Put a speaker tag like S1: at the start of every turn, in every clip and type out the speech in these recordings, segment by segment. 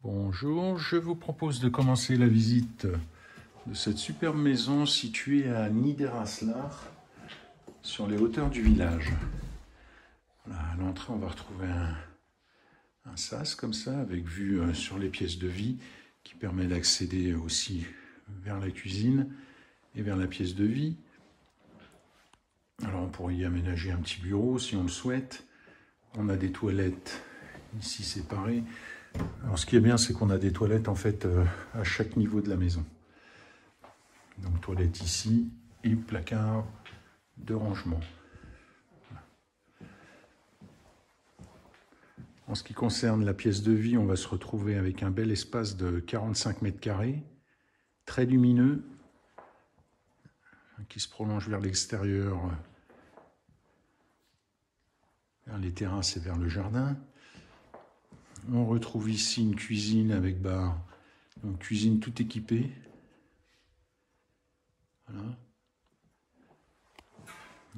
S1: Bonjour, je vous propose de commencer la visite de cette superbe maison située à Niederaslar, sur les hauteurs du village. Voilà, à l'entrée, on va retrouver un sas comme ça, avec vue sur les pièces de vie, qui permet d'accéder aussi vers la cuisine et vers la pièce de vie. Alors on pourrait y aménager un petit bureau si on le souhaite. On a des toilettes ici séparées. Alors ce qui est bien, c'est qu'on a des toilettes en fait à chaque niveau de la maison. Donc toilette ici et placard de rangement. En ce qui concerne la pièce de vie, on va se retrouver avec un bel espace de 45 mètres carrés, très lumineux, qui se prolonge vers l'extérieur, vers les terrasses et vers le jardin. On retrouve ici une cuisine avec bar, donc cuisine tout équipée. Voilà.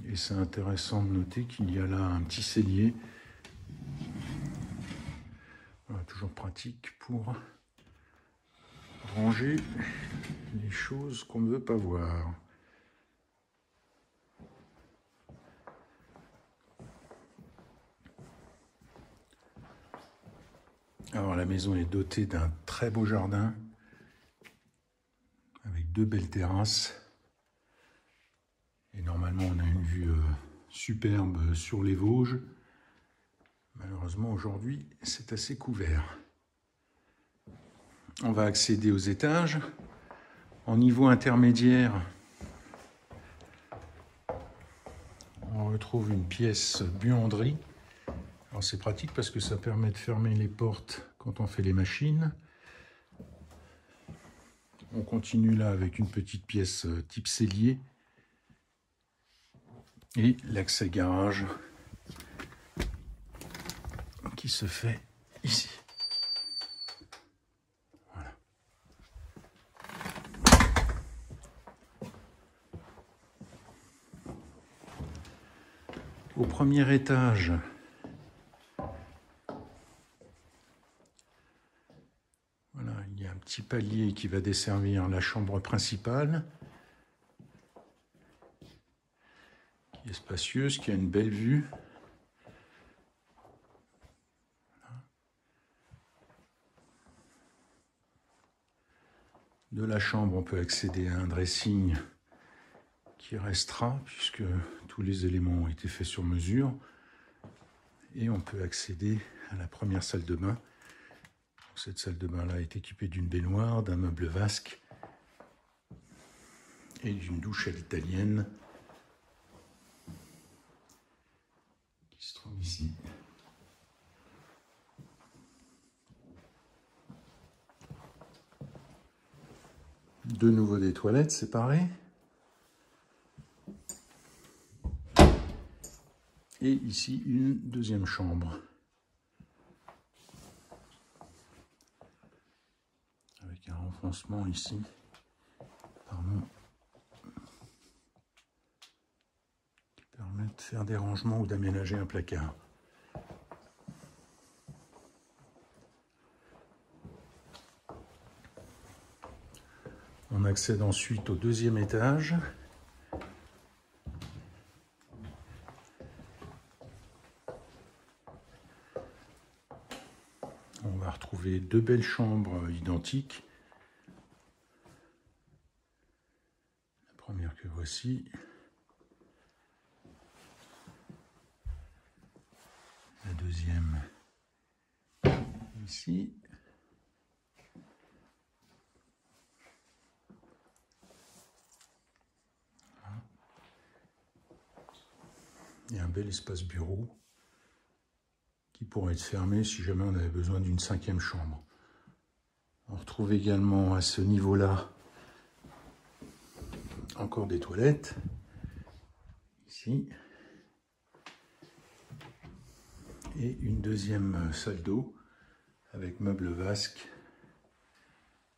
S1: Et c'est intéressant de noter qu'il y a là un petit cellier. Voilà, toujours pratique pour ranger les choses qu'on ne veut pas voir. Alors la maison est dotée d'un très beau jardin avec deux belles terrasses. Et normalement on a une vue superbe sur les Vosges. Malheureusement aujourd'hui c'est assez couvert. On va accéder aux étages. En niveau intermédiaire, on retrouve une pièce buanderie. Alors c'est pratique parce que ça permet de fermer les portes quand on fait les machines. On continue là avec une petite pièce type cellier. Et l'accès garage qui se fait ici. Voilà. Au premier étage, voilà, il y a un petit palier qui va desservir la chambre principale, qui est spacieuse, qui a une belle vue. De la chambre, on peut accéder à un dressing qui restera, puisque tous les éléments ont été faits sur mesure. Et on peut accéder à la première salle de bain. Cette salle de bain-là est équipée d'une baignoire, d'un meuble vasque et d'une douche à l'italienne qui se trouve ici. De nouveau des toilettes séparées. Et ici, une deuxième chambre. Avec un renfoncement ici. Pardon. Qui permet de faire des rangements ou d'aménager un placard. On accède ensuite au deuxième étage. On va retrouver deux belles chambres identiques. La première que voici. La deuxième ici. Il y a un bel espace bureau qui pourrait être fermé si jamais on avait besoin d'une cinquième chambre. On retrouve également à ce niveau-là encore des toilettes, ici, et une deuxième salle d'eau avec meuble vasque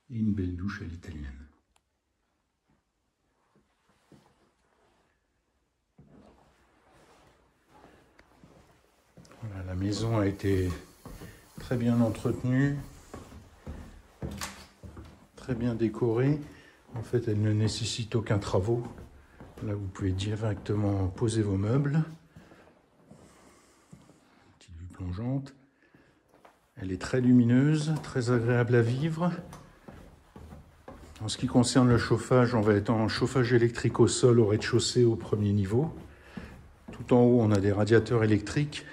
S1: et une belle douche à l'italienne. Voilà, la maison a été très bien entretenue. très bien décorée. En fait, elle ne nécessite aucun travaux. Là, vous pouvez directement poser vos meubles. Petite vue plongeante. Elle est très lumineuse, très agréable à vivre. En ce qui concerne le chauffage, on va être en chauffage électrique au sol, au rez-de-chaussée, au premier niveau. Tout en haut, on a des radiateurs électriques.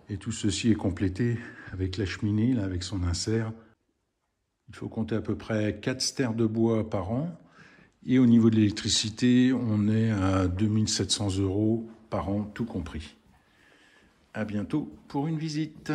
S1: Et tout ceci est complété avec la cheminée, là, avec son insert. Il faut compter à peu près 4 stères de bois par an. Et au niveau de l'électricité, on est à 2 700 € par an, tout compris. À bientôt pour une visite.